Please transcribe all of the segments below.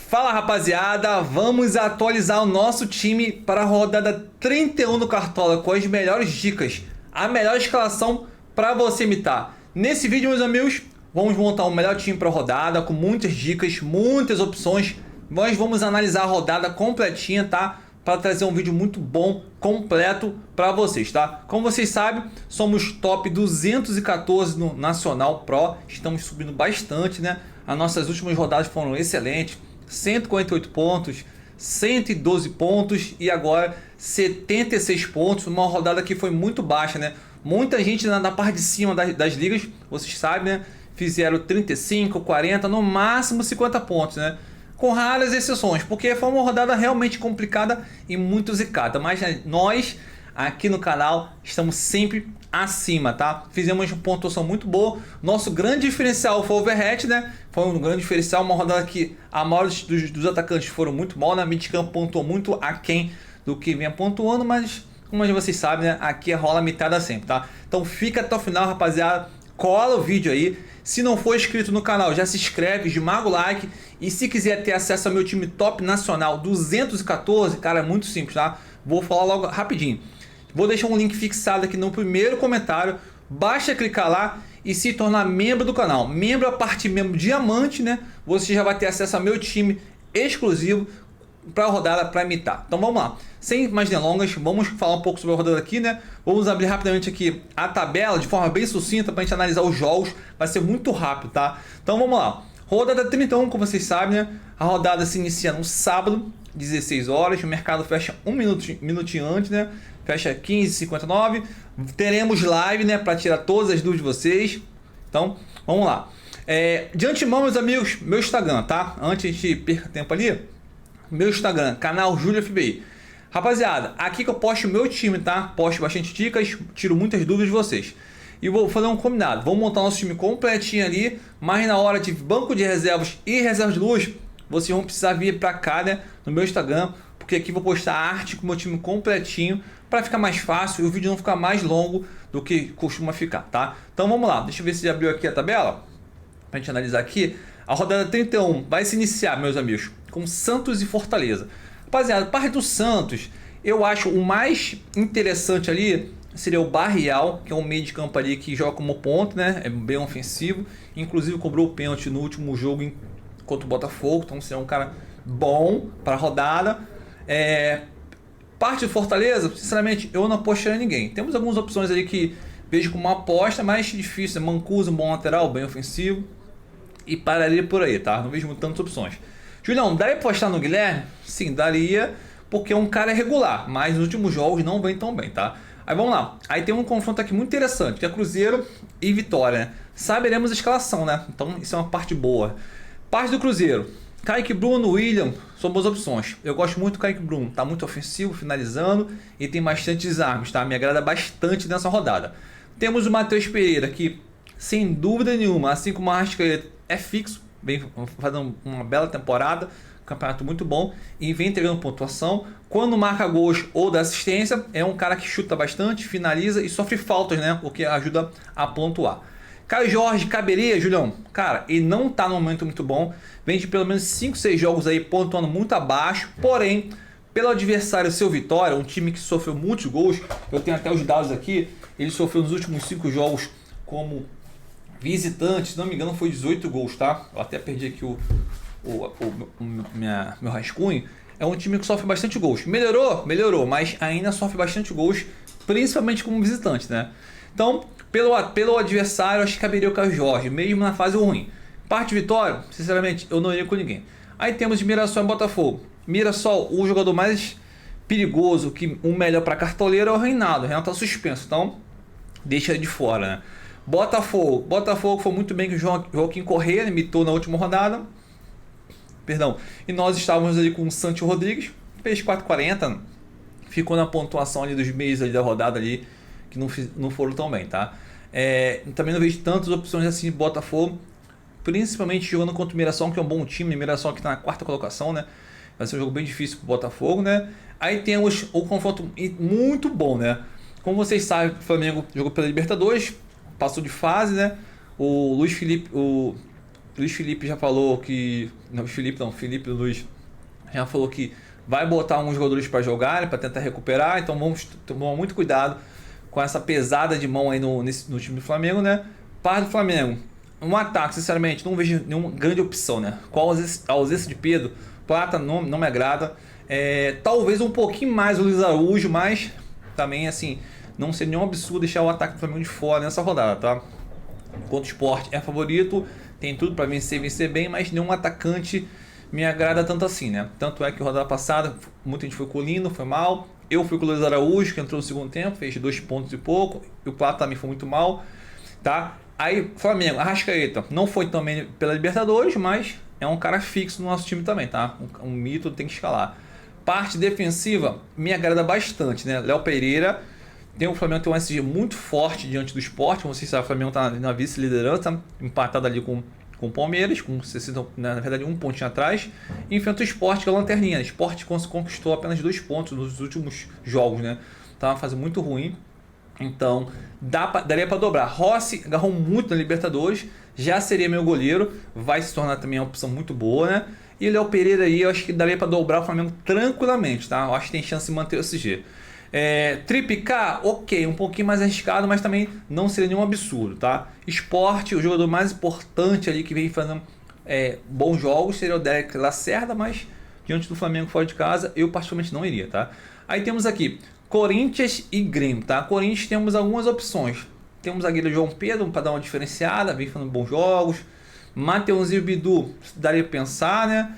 Fala rapaziada, vamos atualizar o nosso time para a rodada 31 do Cartola com as melhores dicas, a melhor escalação para você imitar. Nesse vídeo, meus amigos, vamos montar o melhor time para a rodada com muitas dicas, muitas opções. Nós vamos analisar a rodada completinha, tá? Para trazer um vídeo muito bom, completo para vocês, tá? Como vocês sabem, somos top 214 no Nacional Pro, estamos subindo bastante, né? As nossas últimas rodadas foram excelentes, 148 pontos, 112 pontos e agora 76 pontos, uma rodada que foi muito baixa, né? Muita gente na parte de cima das ligas, vocês sabem, né? Fizeram 35, 40, no máximo 50 pontos, né? Com raras exceções, porque foi uma rodada realmente complicada e muito zicada. Mas nós, aqui no canal, estamos sempre acima, tá? Fizemos uma pontuação muito boa. Nosso grande diferencial foi o overhead, né? Foi um grande diferencial, uma rodada que a maioria dos atacantes foram muito mal, né? A midcamp pontuou muito aquém do que vinha pontuando, mas como vocês sabem, né? Aqui rola mitada sempre, tá? Então fica até o final, rapaziada. Cola o vídeo aí. Se não for inscrito no canal, já se inscreve, esmaga o like. E se quiser ter acesso ao meu time top nacional 214, cara, é muito simples, tá? Vou falar logo rapidinho. Vou deixar um link fixado aqui no primeiro comentário. Basta clicar lá e se tornar membro do canal. Membro a partir membro diamante, né? Você já vai ter acesso ao meu time exclusivo para a rodada para imitar. Então vamos lá. Sem mais delongas, vamos falar um pouco sobre a rodada aqui, né? Vamos abrir rapidamente aqui a tabela de forma bem sucinta para a gente analisar os jogos. Vai ser muito rápido, tá? Então vamos lá. Rodada 31, como vocês sabem, né? A rodada se inicia no sábado, 16 horas. O mercado fecha um minutinho antes, né? Fecha 15h59. Teremos live, né? Para tirar todas as dúvidas de vocês. Então, vamos lá. De antemão, meus amigos, meu Instagram, tá? Antes de perca tempo ali, meu Instagram, canal Júlio FBI. Rapaziada, aqui que eu posto o meu time, tá? Posto bastante dicas, tiro muitas dúvidas de vocês. E vou fazer um combinado, vamos montar nosso time completinho ali, mas na hora de banco de reservas e reservas de luz, vocês vão precisar vir pra cá, né? No meu Instagram, porque aqui vou postar arte com o meu time completinho, para ficar mais fácil e o vídeo não ficar mais longo do que costuma ficar, tá? Então vamos lá, deixa eu ver se já abriu aqui a tabela, pra gente analisar aqui. A rodada 31 vai se iniciar, meus amigos, com Santos e Fortaleza. Rapaziada, parte do Santos, eu acho o mais interessante ali seria o Barrial, que é um meio de campo ali que joga como ponto, né? É bem ofensivo. Inclusive cobrou o pênalti no último jogo contra o Botafogo, então seria um cara bom para a rodada. Parte do Fortaleza, sinceramente, eu não apostaria em ninguém. Temos algumas opções ali que vejo como uma aposta, mas difícil. Mancuso, um bom lateral, bem ofensivo. E pararia por aí, tá? Não vejo tantas opções. Julião, daria pra apostar no Guilherme? Sim, daria, porque é um cara regular, mas nos últimos jogos não vem tão bem, tá? Aí vamos lá. Aí tem um confronto aqui muito interessante, que é Cruzeiro e Vitória, né? Saberemos a escalação, né? Então isso é uma parte boa. Parte do Cruzeiro. Kaique Bruno, William, são boas opções. Eu gosto muito do Kaique Bruno, tá muito ofensivo, finalizando e tem bastante desarmes, tá? Me agrada bastante nessa rodada. Temos o Matheus Pereira, que sem dúvida nenhuma, assim como o Arrascaeta, é fixo, vem fazendo uma bela temporada, campeonato muito bom e vem entregando pontuação. Quando marca gols ou dá assistência, é um cara que chuta bastante, finaliza e sofre faltas, né? O que ajuda a pontuar. Caio Jorge, caberia, Julião? Cara, ele não tá num momento muito bom, vem de pelo menos 5, 6 jogos aí pontuando muito abaixo, porém, pelo adversário seu Vitória, um time que sofreu muitos gols, eu tenho até os dados aqui, ele sofreu nos últimos 5 jogos como visitante, se não me engano foi 18 gols, tá? Eu até perdi aqui meu rascunho. É um time que sofre bastante gols. Melhorou, mas ainda sofre bastante gols, principalmente como visitante, né? Então, pelo adversário, acho que caberia o Caio Jorge, mesmo na fase ruim. Parte Vitória, sinceramente, eu não iria com ninguém. Aí temos Mirassol e Botafogo. Mirassol, o jogador mais perigoso, o melhor para cartoleiro é o Reinaldo. O Reinaldo tá suspenso, então deixa ele de fora, né? Botafogo foi muito bem que o Joaquim Corrêa imitou na última rodada. Perdão. E nós estávamos ali com o Santi Rodrigues, fez 4,40, ficou na pontuação ali dos meios ali da rodada ali, que não foram tão bem, tá? Também não vejo tantas opções assim de Botafogo, principalmente jogando contra o Mirassol, que é um bom time. O Mirassol que está na 4ª colocação, né? Vai ser um jogo bem difícil para o Botafogo, né? Aí temos o confronto muito bom, né? Como vocês sabem, o Flamengo jogou pela Libertadores, passou de fase, né? O Luiz Felipe, Luiz Felipe já falou que... Não, Felipe Luiz já falou que vai botar alguns jogadores para jogar, para tentar recuperar. Então vamos tomar muito cuidado com essa pesada de mão aí no time do Flamengo, né? Parte do Flamengo, um ataque, sinceramente, não vejo nenhuma grande opção, né? Com a ausência de Pedro, Plata não me agrada. Talvez um pouquinho mais o Luiz Araújo, mas também, assim, não seria nenhum absurdo deixar o ataque do Flamengo de fora nessa rodada, tá? Enquanto o Sport é favorito, tem tudo para vencer bem, mas nenhum atacante me agrada tanto assim, né? Tanto é que rodada passada, muita gente foi com o Lino, foi mal. Eu fui com o Luiz Araújo, que entrou no segundo tempo, fez 2 pontos e pouco. E o Plata também foi muito mal, tá? Aí, Flamengo, Arrascaeta, não foi também pela Libertadores, mas é um cara fixo no nosso time também, tá? Um mito, tem que escalar. Parte defensiva me agrada bastante, né? Léo Pereira, o Flamengo tem um SG muito forte diante do Sport, como vocês sabem, o Flamengo está na vice-liderança, empatado ali com o Palmeiras, com 60, na verdade um pontinho atrás, e enfrenta o Sport, que é a lanterninha. O Sport conquistou apenas 2 pontos nos últimos jogos, né? Tá uma fase muito ruim. Então, daria para dobrar. Rossi agarrou muito na Libertadores, já seria meu goleiro, vai se tornar também uma opção muito boa, né? E o Léo Pereira aí, eu acho que daria para dobrar o Flamengo tranquilamente, tá? Eu acho que tem chance de manter o SG. Tripicar, ok, um pouquinho mais arriscado, mas também não seria nenhum absurdo, tá? Sport, o jogador mais importante ali que vem fazendo bons jogos seria o Derek Lacerda, mas diante do Flamengo fora de casa, eu particularmente não iria, tá? Aí temos aqui Corinthians e Grêmio, tá? Corinthians temos algumas opções. Temos a zagueiro João Pedro para dar uma diferenciada, vem fazendo bons jogos. Mateuzinho e Bidu, daria pra pensar, né?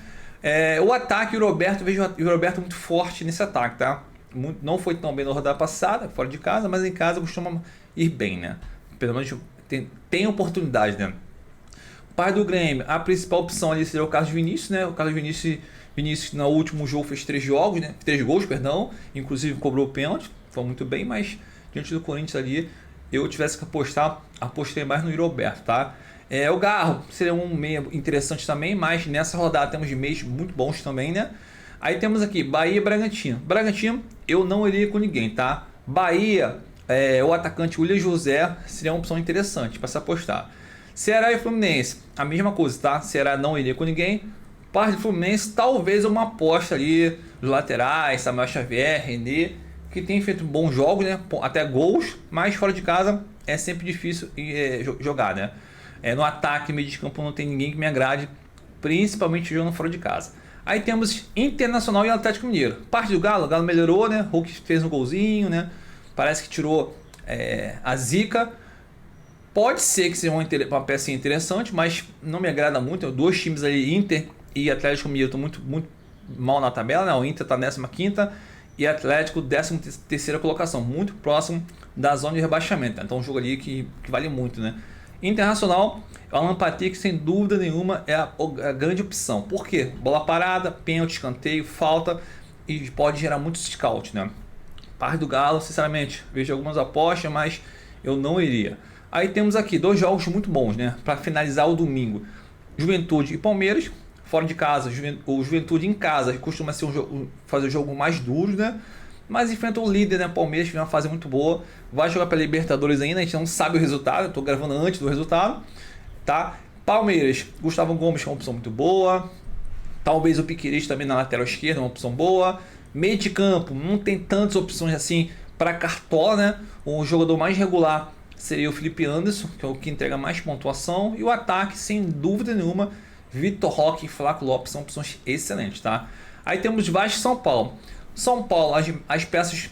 O ataque, o Roberto, vejo o Roberto muito forte nesse ataque, tá? Não foi tão bem na rodada passada, fora de casa, mas em casa costuma ir bem, né? Pelo menos tem oportunidade, né? Pai do Grêmio, a principal opção ali seria o Carlos Vinícius, né? O Carlos Vinícius no último jogo fez 3 jogos, né? 3 gols, perdão. Inclusive cobrou o pênalti, foi muito bem, mas diante do Corinthians ali, eu tivesse que apostar, apostei mais no Roberto, tá? O Garro seria um meio interessante também, mas nessa rodada temos de meios muito bons também, né? Aí temos aqui Bahia e Bragantino. Bragantino, eu não iria com ninguém, tá? Bahia, o atacante William José seria uma opção interessante para se apostar. Ceará e Fluminense, a mesma coisa, tá? Ceará não iria com ninguém. Parte do Fluminense, talvez uma aposta ali dos laterais, Samuel Xavier, René, que tem feito bons jogos, né? Até gols, mas fora de casa é sempre difícil jogar, né? No ataque, meio de campo, não tem ninguém que me agrade, principalmente jogando fora de casa. Aí temos Internacional e Atlético Mineiro. Parte do Galo, o Galo melhorou, né? Hulk fez um golzinho, né? Parece que tirou a zica. Pode ser que seja uma peça interessante, mas não me agrada muito. 2 times ali, Inter e Atlético Mineiro, estão muito, muito mal na tabela, né? O Inter está 15ª e Atlético 13ª colocação, muito próximo da zona de rebaixamento. Então um jogo ali que vale muito, né? Internacional, o Alan Patrick, sem dúvida nenhuma, é a grande opção. Por quê? Bola parada, pênalti, escanteio, falta e pode gerar muito scout, né? Parte do Galo, sinceramente, vejo algumas apostas, mas eu não iria. Aí temos aqui 2 jogos muito bons, né? Para finalizar o domingo. Juventude e Palmeiras, fora de casa. O Juventude em casa costuma ser fazer o jogo mais duro, né? Mas enfrenta o líder, né? Palmeiras, que tem uma fase muito boa. Vai jogar pela Libertadores ainda, a gente não sabe o resultado. Eu tô gravando antes do resultado, tá? Palmeiras, Gustavo Gomes, que é uma opção muito boa. Talvez o Piquerez também na lateral esquerda, uma opção boa. Meio de campo, não tem tantas opções assim para Cartola, né? O jogador mais regular seria o Felipe Anderson, que é o que entrega mais pontuação. E o ataque, sem dúvida nenhuma, Vitor Roque e Flaco Lopes são opções excelentes, tá? Aí temos Vasco e São Paulo. São Paulo, as peças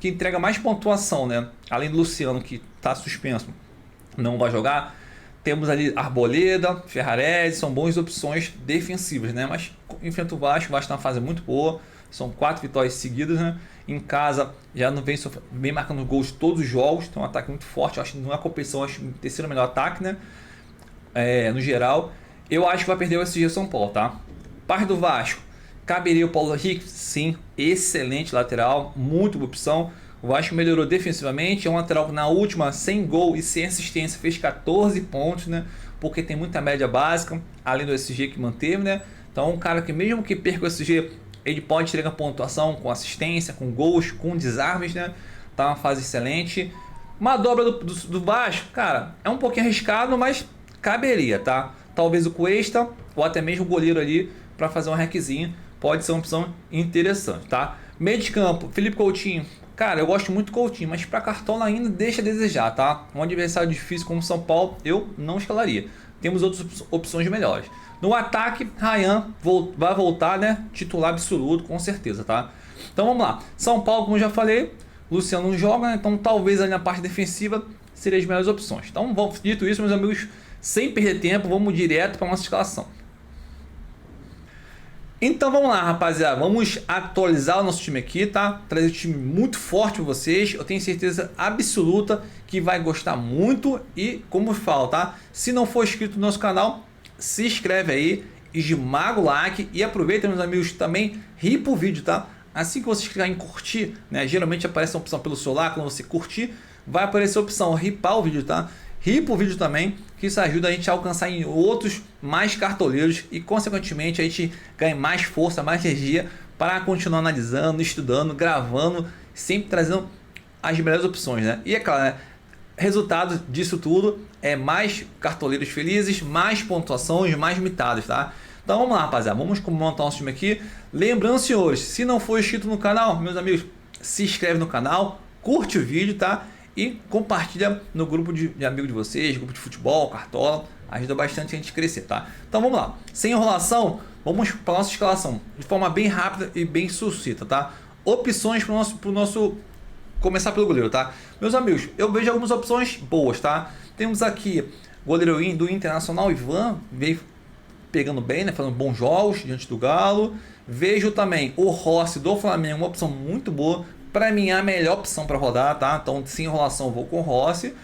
que entrega mais pontuação, né? Além do Luciano, que está suspenso, não vai jogar. Temos ali Arboleda, Ferrarese, são boas opções defensivas, né? Mas enfrenta o Vasco está numa fase muito boa. São 4 vitórias seguidas, né? Em casa já não vem marcando gols todos os jogos. Tem um ataque muito forte. Eu acho que não é competição, acho o terceiro melhor ataque, né? No geral. Eu acho que vai perder o SG São Paulo, tá? Parte do Vasco. Caberia o Paulo Henrique? Sim, excelente lateral, muito boa opção. O Vasco melhorou defensivamente, é um lateral que na última, sem gol e sem assistência, fez 14 pontos, né? Porque tem muita média básica, além do SG que manteve, né? Então um cara que mesmo que perca o SG, ele pode entregar pontuação com assistência, com gols, com desarmes, né? Tá uma fase excelente. Uma dobra do Vasco, cara, é um pouquinho arriscado, mas caberia, tá? talvez o Cuesta ou até mesmo o goleiro ali para fazer um hackzinho, pode ser uma opção interessante, tá? Meio de campo, Felipe Coutinho. Cara, eu gosto muito do Coutinho, mas para Cartola ainda deixa a desejar, tá? Um adversário difícil como o São Paulo, eu não escalaria. Temos outras opções melhores. No ataque, Ryan vai voltar, né? Titular absoluto, com certeza, tá? Então vamos lá. São Paulo, como eu já falei, Luciano não joga, né? Então talvez ali na parte defensiva seriam as melhores opções. Então, dito isso, meus amigos, sem perder tempo, vamos direto para a nossa escalação. Então vamos lá, rapaziada, vamos atualizar o nosso time aqui, tá? Trazer um time muito forte para vocês, eu tenho certeza absoluta que vai gostar muito e, como eu falo, tá? Se não for inscrito no nosso canal, se inscreve aí, esmaga o like e aproveita, meus amigos, também ripa o vídeo, tá? Assim que você clicar em curtir, né? Geralmente aparece a opção pelo celular, quando você curtir, vai aparecer a opção ripar o vídeo, tá? Ripa o vídeo também, que isso ajuda a gente a alcançar em outros mais cartoleiros e consequentemente a gente ganha mais força, mais energia para continuar analisando, estudando, gravando, sempre trazendo as melhores opções, né? E é claro, né? Resultado disso tudo é mais cartoleiros felizes, mais pontuações, mais mitadas, tá? Então vamos lá, rapaziada, vamos montar nosso time aqui. Lembrando, senhores, se não for inscrito no canal, meus amigos, se inscreve no canal, curte o vídeo, tá? E compartilha no grupo de amigos de vocês, grupo de futebol, Cartola, ajuda bastante a gente a crescer, tá? Então vamos lá, sem enrolação, vamos para a nossa escalação, de forma bem rápida e bem sucinta, tá? Opções para o nosso começar pelo goleiro, tá? Meus amigos, eu vejo algumas opções boas, tá? Temos aqui goleiro do Internacional, Ivan, veio pegando bem, né? Fazendo bons jogos diante do Galo. Vejo também o Rossi do Flamengo, uma opção muito boa. Para mim é a melhor opção para rodar, tá? Então, sem enrolação, eu vou com o Rossi.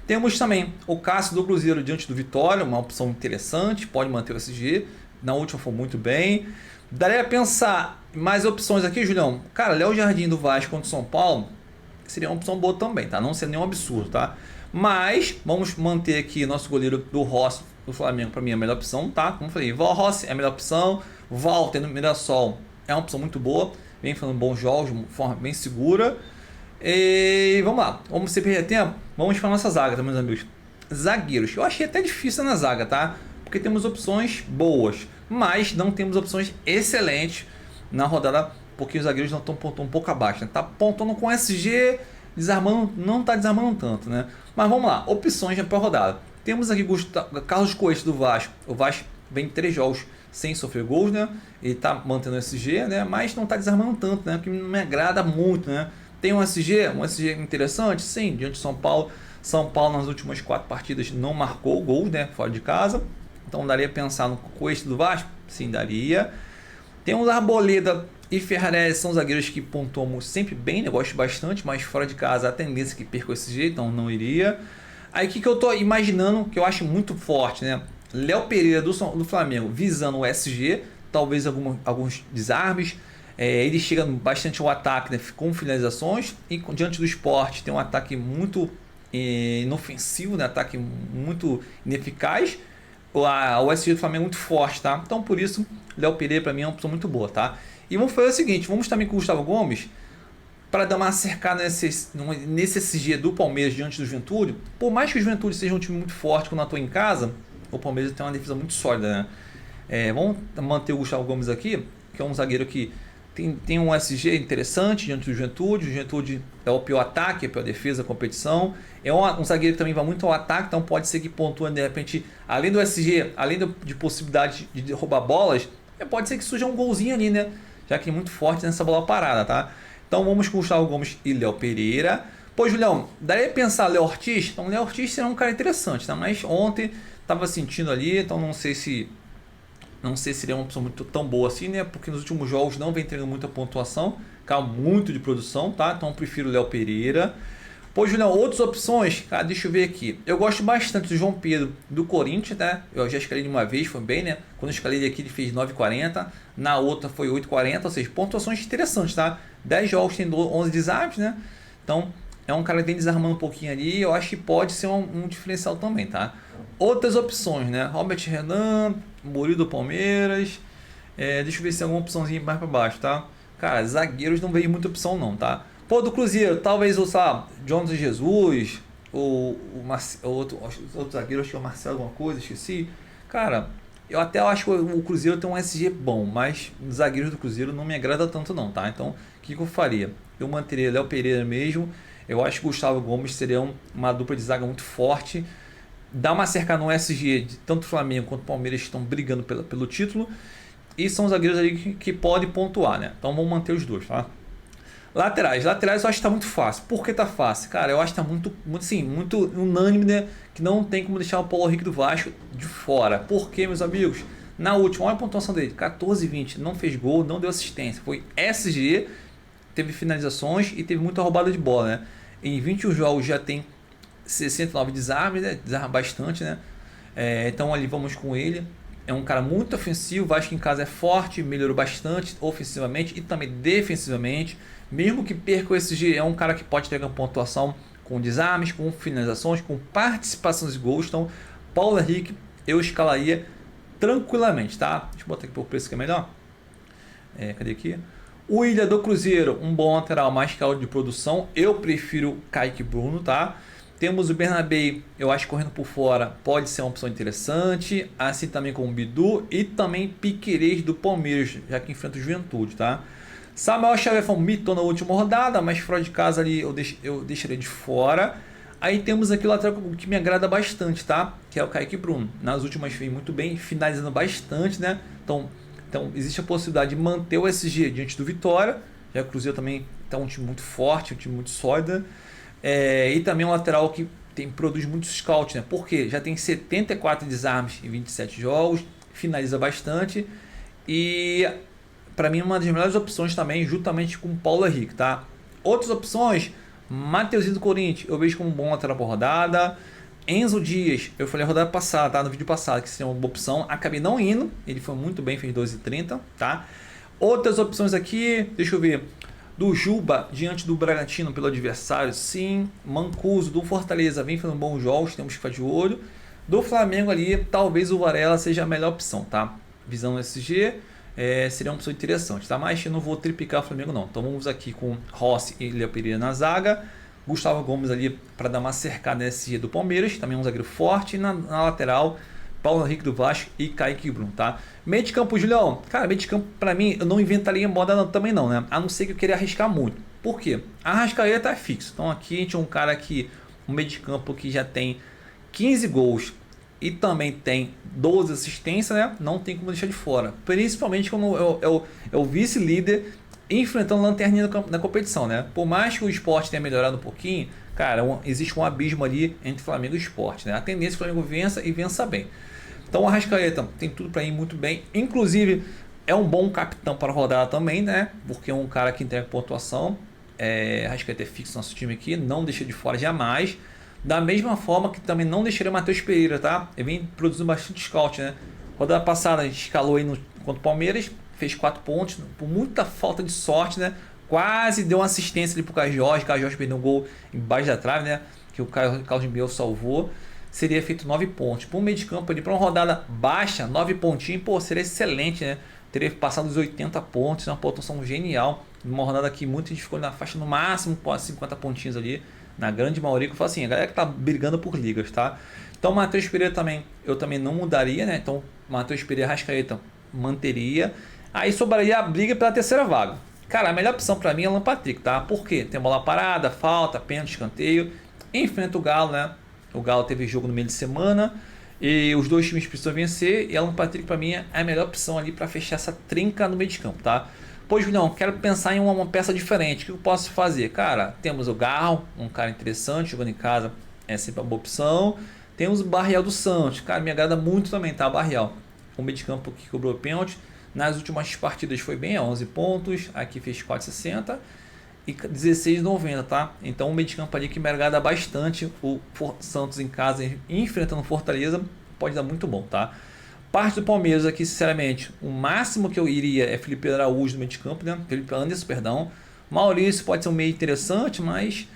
Temos também o Cássio do Cruzeiro diante do Vitória, uma opção interessante, pode manter o SG. Na última foi muito bem. Daria a pensar mais opções aqui, Julião. Cara, Léo Jardim do Vasco contra o São Paulo seria uma opção boa também, tá? Não seria nenhum absurdo, tá? Mas vamos manter aqui nosso goleiro do Rossi do Flamengo, para mim é a melhor opção, tá? Como eu falei, Rossi é a melhor opção. Walter no Mirassol é uma opção muito boa. Vem fazendo bons jogos, de forma bem segura. E vamos lá, vamos sem perder tempo, vamos para a nossa zaga, tá, meus amigos? Zagueiros, eu achei até difícil na zaga, tá? Porque temos opções boas, mas não temos opções excelentes na rodada, porque os zagueiros não estão pontuando um pouco abaixo, né? Tá pontuando com SG, desarmando, não está desarmando tanto, né? Mas vamos lá, opções para a rodada. Temos aqui Carlos Coelho do Vasco. O Vasco vem 3 jogos sem sofrer gols, né? Ele tá mantendo o SG, né? Mas não tá desarmando tanto, né? Que não me agrada muito, né? Tem um SG interessante, sim, diante de São Paulo. São Paulo nas últimas 4 partidas não marcou gols, né? Fora de casa. Então daria a pensar no Coelho do Vasco? Sim, daria. Tem o Arboleda e Ferrarese, são zagueiros que pontuam sempre bem, né? Gosto bastante, mas fora de casa a tendência é que perca o SG, então não iria. Aí o que eu tô imaginando, que eu acho muito forte, né? Léo Pereira do Flamengo visando o SG, talvez alguns desarmes. Ele chega bastante ao ataque, né, com finalizações. E diante do Sport tem um ataque muito inofensivo, né, ataque muito ineficaz. O SG do Flamengo é muito forte, tá? Então por isso, Léo Pereira para mim é uma opção muito boa, tá? E vamos fazer o seguinte, vamos também com o Gustavo Gomes para dar uma cercada nesse SG do Palmeiras diante do Juventude. Por mais que o Juventude seja um time muito forte quando atua em casa, o Palmeiras tem uma defesa muito sólida, né? Vamos manter o Gustavo Gomes aqui, que é um zagueiro que tem um SG interessante diante do Juventude. O Juventude é o pior ataque, é a pior defesa da competição. É um zagueiro que também vai muito ao ataque, então pode ser que pontue de repente, além do SG, além de possibilidade de roubar bolas, pode ser que surja um golzinho ali, né? Já que é muito forte nessa bola parada, tá? Então vamos com o Gustavo Gomes e Léo Pereira. Pô, Julião, daria pra pensar Léo Ortiz? Então Léo Ortiz será um cara interessante, tá? Mas ontem tava sentindo ali, então não sei se seria uma opção muito tão boa assim, né? Porque nos últimos jogos não vem tendo muita pontuação, caiu muito de produção, tá? Então eu prefiro o Léo Pereira. Pô, Julião, outras opções, cara, deixa eu ver aqui. Eu gosto bastante do João Pedro do Corinthians, né? Eu já escalei de uma vez, foi bem, né? Quando eu escalei ele aqui, ele fez 9,40, na outra foi 8,40, ou seja, pontuações interessantes, tá? 10 jogos tem 11 desarmes, né? Então é um cara que vem desarmando um pouquinho ali, eu acho que pode ser um diferencial também, tá? Outras opções, né? Robert Renan, Murilo do Palmeiras. Deixa eu ver se tem alguma opçãozinha mais para baixo, tá? Cara, zagueiros não veio muita opção não, tá? Pô, do Cruzeiro, talvez o Jonas Jesus, outro zagueiro, acho que é o Marcelo alguma coisa, esqueci. Cara, eu até acho que o Cruzeiro tem um SG bom, mas os zagueiros do Cruzeiro não me agrada tanto não, tá? Então, o que eu faria? Eu manteria Léo Pereira mesmo. Eu acho que o Gustavo Gomes seria uma dupla de zaga muito forte. Dá uma cercada no SG de tanto o Flamengo quanto o Palmeiras que estão brigando pelo título. E são zagueiros ali que podem pontuar, né? Então vamos manter os dois, tá? Laterais eu acho que tá muito fácil. Por que tá fácil? Cara, eu acho que tá muito unânime, né? Que não tem como deixar o Paulo Henrique do Vasco de fora. Por quê, meus amigos? Na última, olha a pontuação dele: 14-20, não fez gol, não deu assistência. Foi SG, teve finalizações e teve muita roubada de bola, né? Em 21 jogos já tem 69 desarmes, né? Desarma bastante, né? Então ali vamos com ele. É um cara muito ofensivo, o Vasco em casa é forte, melhorou bastante ofensivamente e também defensivamente. Mesmo que perca o SG, é um cara que pode ter uma pontuação com desarmes, com finalizações, com participações de gols. Então, Paulo Henrique eu escalaria tranquilamente, tá? Deixa eu botar aqui por preço que é melhor. Cadê aqui? O Ilha do Cruzeiro, um bom lateral mais caldo de produção. Eu prefiro Kaique Bruno, tá? Temos o Bernabé, eu acho que correndo por fora pode ser uma opção interessante. Assim também com o Bidu e também Piquerez do Palmeiras, já que enfrenta o Juventude, tá? Samuel Xavier foi um mito na última rodada, mas fora de casa ali eu deixaria de fora. Aí temos aqui o lateral que me agrada bastante, tá? Que é o Kaique Bruno. Nas últimas fez muito bem, finalizando bastante, né? Então existe a possibilidade de manter o SG diante do Vitória. Já o Cruzeiro também está um time muito forte, um time muito sólido. E também um lateral que produz muitos scouts, né? Porque já tem 74 desarmes em 27 jogos, finaliza bastante. E para mim uma das melhores opções também, juntamente com o Paulo Henrique, tá? Outras opções, Mateuzinho do Corinthians, eu vejo como um bom lateral por rodada. Enzo Dias, eu falei a rodada passada, tá? No vídeo passado, que seria uma boa opção. Acabei não indo, ele foi muito bem, fez 12,30, tá? Outras opções aqui, deixa eu ver. Do Juba, diante do Bragantino pelo adversário, sim. Mancuso, do Fortaleza, vem fazendo bons jogos, temos que ficar de olho. Do Flamengo ali, talvez o Varela seja a melhor opção, tá? Visão SG, seria uma opção interessante, tá? Mas eu não vou triplicar o Flamengo não. Então vamos aqui com Rossi e Léo Pereira na zaga. Gustavo Gomes ali para dar uma cercada SG do Palmeiras, também um zagueiro forte. E na lateral, Paulo Henrique do Vasco e Kaique Bruno, tá? Meio de campo, Julião. Cara, meio de campo pra mim, eu não inventaria moda também não, né? A não ser que eu queria arriscar muito. Por quê? A Arrascaeta é fixo. Então aqui a gente é um cara que, um meio de campo que já tem 15 gols e também tem 12 assistências, né? Não tem como deixar de fora. Principalmente quando é o vice-líder enfrentando o Lanterninha na competição, né? Por mais que o Sport tenha melhorado um pouquinho, cara, existe um abismo ali entre Flamengo e Sport, né? A tendência é que o Flamengo vença e vença bem. Então o Arrascaeta tem tudo para ir muito bem. Inclusive, é um bom capitão para a rodada também, né? Porque é um cara que entrega pontuação. Arrascaeta é fixo no nosso time aqui, não deixa de fora jamais. Da mesma forma que também não deixaria o Matheus Pereira, tá? Ele vem produzindo bastante scout, né? Rodada passada a gente escalou aí contra o Palmeiras, fez 4 pontos, por muita falta de sorte, né? Quase deu uma assistência ali pro Caio Jorge. Caio Jorge perdeu um gol embaixo da trave, né? Que o Carlos Miguel salvou. Seria feito 9 pontos. Para um meio de campo ali, para uma rodada baixa, 9 pontinhos, pô, seria excelente, né? Teria passado os 80 pontos, uma pontuação genial. Numa rodada que muita gente ficou na faixa no máximo, 50 pontinhos ali. Na grande maioria, que eu falo assim, a galera que tá brigando por ligas, tá? Então, Matheus Pereira também, eu também não mudaria, né? Então, Matheus Pereira e Arrascaeta manteria. Aí sobraria a briga pela terceira vaga. Cara, a melhor opção para mim é o Alan Patrick, tá? Por quê? Tem bola parada, falta, pênalti, escanteio. Enfrenta o Galo, né? O Galo teve jogo no meio de semana e os dois times precisam vencer. E Alan Patrick para mim é a melhor opção ali para fechar essa trinca no meio de campo, tá? Pois Julião, quero pensar em uma peça diferente. O que eu posso fazer? Cara, temos o Garro, um cara interessante, jogando em casa é sempre uma boa opção. Temos o Barrial do Santos, cara, me agrada muito também, tá? Barrial, o meio de campo que cobrou pênalti. Nas últimas partidas foi bem, 11 pontos, aqui fez 4,60 e 16,90, tá? Então o meio de campo ali que me agrada bastante, o Santos em casa enfrentando Fortaleza, pode dar muito bom, tá? Parte do Palmeiras aqui, sinceramente, o máximo que eu iria é Felipe Araújo no meio de campo, né? Felipe Anderson, perdão. Maurício pode ser um meio interessante, mas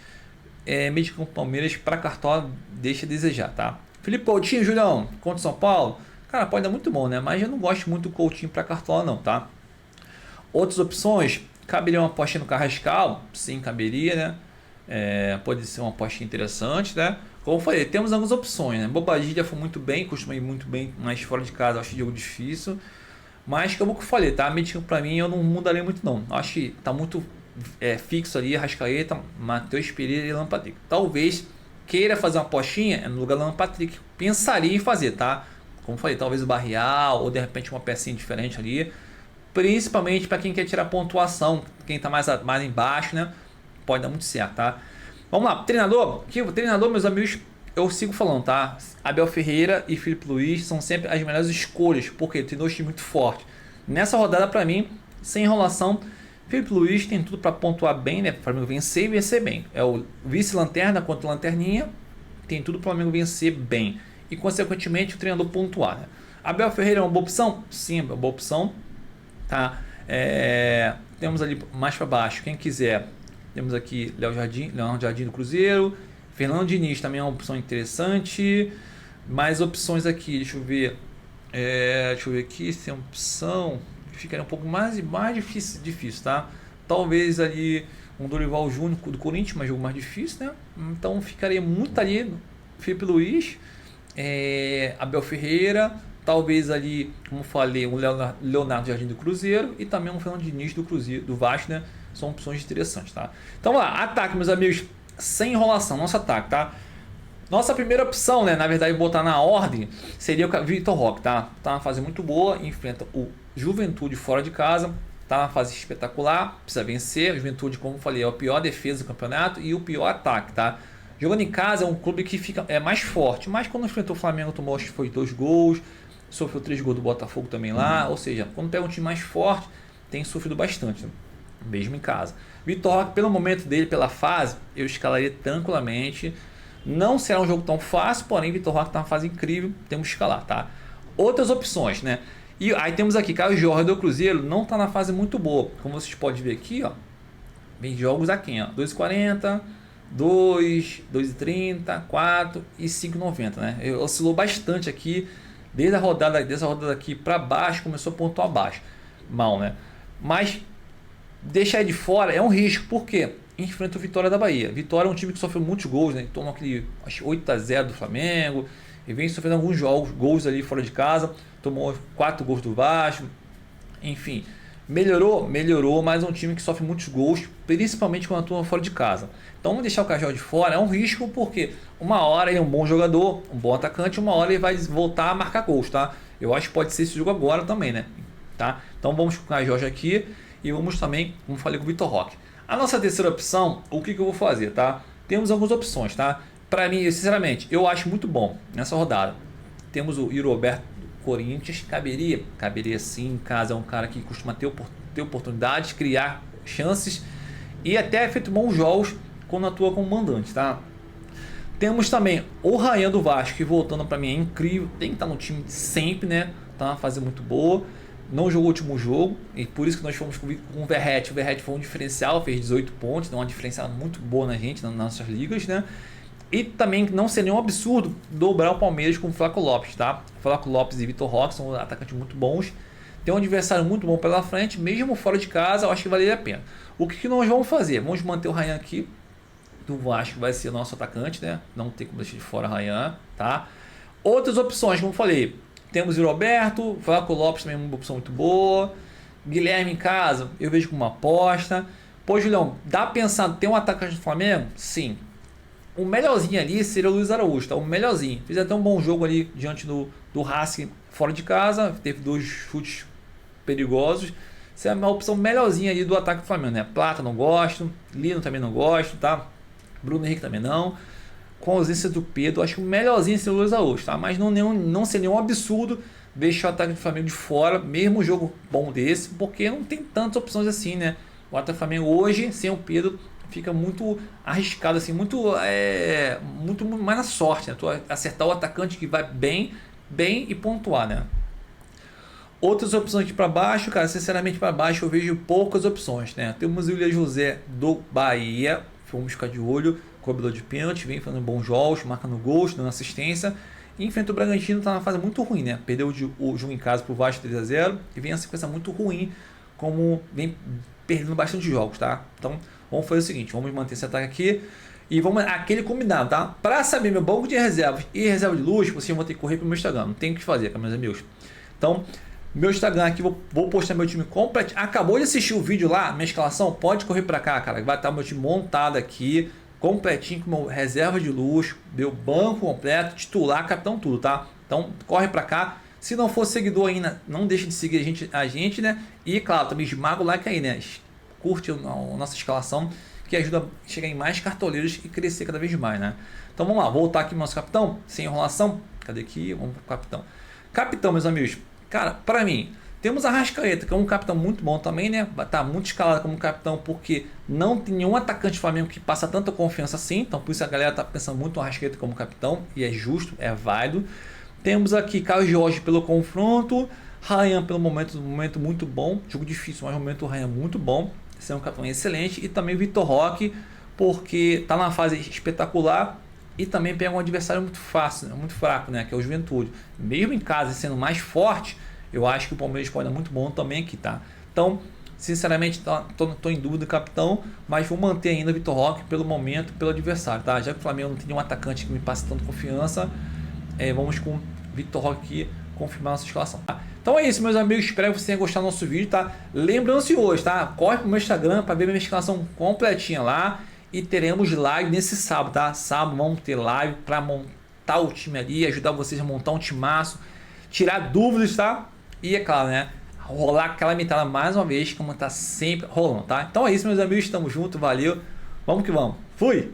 meio de campo Palmeiras para Cartola deixa a desejar, tá? Felipe Coutinho, Julião, contra o São Paulo, cara, pode dar muito bom, né? Mas eu não gosto muito do Coutinho para Cartola não, tá? Outras opções, caberia uma aposta no Carrascal? Sim, caberia, né? Pode ser uma aposta interessante, né? Como eu falei, temos algumas opções, né? Bobadilha foi muito bem, costuma ir muito bem, mas fora de casa eu acho jogo difícil. Mas como eu falei, tá? Mítico pra mim eu não mudaria muito não. Eu acho que tá muito fixo ali, Arrascaeta, Matheus Pereira e Alan Patrick. Talvez queira fazer uma apostinha no lugar do Alan Patrick. Pensaria em fazer, tá? Como eu falei, talvez o Barreal ou de repente uma pecinha diferente ali. Principalmente para quem quer tirar pontuação, quem tá mais embaixo, né? Pode dar muito certo, tá? Vamos lá, treinador. Aqui, o treinador, meus amigos, eu sigo falando, tá? Abel Ferreira e Filipe Luís são sempre as melhores escolhas, porque tem dois times muito fortes. Nessa rodada, para mim, sem enrolação, Filipe Luís tem tudo para pontuar bem, né? Para o Flamengo vencer e vencer bem. É o vice-lanterna contra o lanterninha, tem tudo para o Flamengo vencer bem. E, consequentemente, o treinador pontuar, né? Abel Ferreira é uma boa opção? Sim, é uma boa opção, tá? Temos ali mais para baixo, quem quiser. Temos aqui Leonardo Jardim do Cruzeiro. Fernando Diniz também é uma opção interessante. Mais opções aqui, deixa eu ver. Deixa eu ver aqui se tem uma opção. Ficaria um pouco mais difícil, tá? Talvez ali um Dorival Júnior do Corinthians, mas jogo mais difícil, né? Então ficaria muito ali Filipe Luís, Abel Ferreira, talvez ali, como falei, um Leonardo Jardim do Cruzeiro e também um Fernando Diniz do Cruzeiro, do Vasco, né? São opções interessantes, tá? Então vamos lá, ataque, meus amigos, sem enrolação, nosso ataque, tá? Nossa primeira opção, né, na verdade, botar na ordem, seria o Vitor Roque, tá? Tá uma fase muito boa, enfrenta o Juventude fora de casa, tá uma fase espetacular, precisa vencer. A Juventude, como eu falei, é a pior defesa do campeonato e o pior ataque, tá? Jogando em casa é um clube que fica mais forte, mas quando enfrentou o Flamengo tomou, acho que foi 2 gols, sofreu 3 gols do Botafogo também lá, ou seja, quando pega um time mais forte, tem sofrido bastante, né? Mesmo em casa. Vitor Roque, pelo momento dele, pela fase, eu escalaria tranquilamente. Não será um jogo tão fácil, porém Vitor Roque está numa fase incrível, temos que escalar, tá? Outras opções, né? E aí temos aqui, Caio Jorge do Cruzeiro, não está na fase muito boa. Como vocês podem ver aqui, ó, vem jogos aqui, ó, 2,40, 2, 2,30, 4 e 5,90, né? Ele oscilou bastante aqui, desde a rodada, dessa rodada aqui para baixo, começou a pontuar abaixo. Mal, né? Mas deixar de fora é um risco, por quê? Enfrenta o Vitória da Bahia. Vitória é um time que sofreu muitos gols, né? Toma aquele 8-0 do Flamengo e vem sofrendo alguns gols ali fora de casa. Tomou 4 gols do Vasco. Enfim, melhorou, mas é um time que sofre muitos gols, principalmente quando atua fora de casa. Então, vamos deixar o Cajal de fora é um risco, porque uma hora ele é um bom jogador, um bom atacante, uma hora ele vai voltar a marcar gols, tá? Eu acho que pode ser esse jogo agora também, né? Tá? Então, vamos com o Cajal aqui e vamos também, como falei, com o Vitor Roque. A nossa terceira opção, o que eu vou fazer, tá? Temos algumas opções, tá? Para mim, sinceramente, eu acho muito bom nessa rodada. Temos o Roberto do Corinthians, caberia sim, caso é um cara que costuma ter oportunidades, criar chances e até feito bons jogos quando atua como mandante, tá? Temos também o Ryan do Vasco, que voltando para mim é incrível, tem que estar no time sempre, né? Tá uma fase muito boa. Não jogou o último jogo, e por isso que nós fomos com o Verratti. O Verratti foi um diferencial, fez 18 pontos, deu uma diferença muito boa na gente, nas nossas ligas, né? E também não seria um absurdo dobrar o Palmeiras com o Flaco Lopes, tá? Flaco Lopes e Vitor Roque são atacantes muito bons, tem um adversário muito bom pela frente, mesmo fora de casa, eu acho que valeria a pena. O que nós vamos fazer? Vamos manter o Ryan aqui, do Vasco, que vai ser o nosso atacante, né? Não tem como deixar de fora o Ryan, tá? Outras opções, como eu falei, temos o Roberto, Flaco Lopes também é uma opção muito boa. Guilherme em casa, eu vejo como uma aposta. Pô, Julião, dá pensando ter um atacante do Flamengo? Sim. O melhorzinho ali seria o Luiz Araújo, tá? O melhorzinho. Fez até um bom jogo ali diante do Racing fora de casa. Teve 2 chutes perigosos. Essa é uma opção melhorzinha ali do ataque do Flamengo, né? Plata não gosto, Lino também não gosto, tá? Bruno Henrique também não. Com a ausência do Pedro, acho que o melhorzinho seria o Luiz Araújo, tá? Mas não seria um absurdo deixar o ataque do Flamengo de fora, mesmo um jogo bom desse, porque não tem tantas opções assim, né? O ataque do Flamengo hoje, sem o Pedro, fica muito arriscado, assim, muito mais na sorte, né? Tu acertar o atacante que vai bem e pontuar, né? Outras opções aqui para baixo, cara, sinceramente para baixo eu vejo poucas opções, né? Temos o William José do Bahia, vamos ficar de olho, cobrador de pênalti, vem fazendo bons jogos, marcando gols, dando assistência. E enfrenta o Bragantino, tá numa fase muito ruim, né? Perdeu o jogo em casa pro Vasco 3-0 e vem uma sequência muito ruim, como vem perdendo bastante jogos, tá? Então vamos fazer o seguinte, vamos manter esse ataque aqui. E vamos aquele combinado, tá? Para saber meu banco de reservas e reserva de luxo, vocês vão ter que correr pro meu Instagram. Não tem o que fazer, meus amigos. Então, meu Instagram aqui, vou postar meu time completo. Acabou de assistir o vídeo lá, minha escalação? Pode correr para cá, cara. Vai estar meu time montado aqui, completinho, com meu reserva de luxo, meu banco completo, titular, capitão, tudo, tá? Então, corre para cá. Se não for seguidor ainda, não deixe de seguir a gente, né? E, claro, também esmaga o like aí, né? Curte a nossa escalação, que ajuda a chegar em mais cartoleiros e crescer cada vez mais, né? Então, vamos lá. Voltar aqui no nosso capitão, sem enrolação. Cadê aqui? Vamos pro capitão. Capitão, meus amigos. Cara, para mim, temos a Arrascaeta, que é um capitão muito bom também, né? Tá muito escalado como capitão, porque não tem nenhum atacante do Flamengo que passa tanta confiança assim. Então, por isso a galera tá pensando muito no Arrascaeta como capitão. E é justo, é válido. Temos aqui Caio Jorge pelo confronto. Ryan pelo momento muito bom. Jogo difícil, mas o momento do Ryan é muito bom. Esse é um capitão excelente. E também o Vitor Roque, porque tá na fase espetacular. E também pega um adversário muito fácil, muito fraco, né? Que é o Juventude. Mesmo em casa sendo mais forte, eu acho que o Palmeiras pode dar muito bom também aqui, tá? Então, sinceramente, tô em dúvida do capitão, mas vou manter ainda o Vitor Roque pelo momento, pelo adversário, tá? Já que o Flamengo não tem nenhum atacante que me passe tanta confiança, vamos com o Vitor Roque aqui confirmar nossa escalação. Tá? Então é isso, meus amigos. Espero que vocês tenham gostado do nosso vídeo, tá? Lembrando-se hoje, tá? Corre pro meu Instagram para ver minha escalação completinha lá. E teremos live nesse sábado, tá? Sábado vamos ter live para montar o time ali, ajudar vocês a montar um timaço, tirar dúvidas, tá? E é claro, né? Rolar aquela mitada mais uma vez, como tá sempre rolando, tá? Então é isso, meus amigos. Tamo junto, valeu. Vamos que vamos. Fui!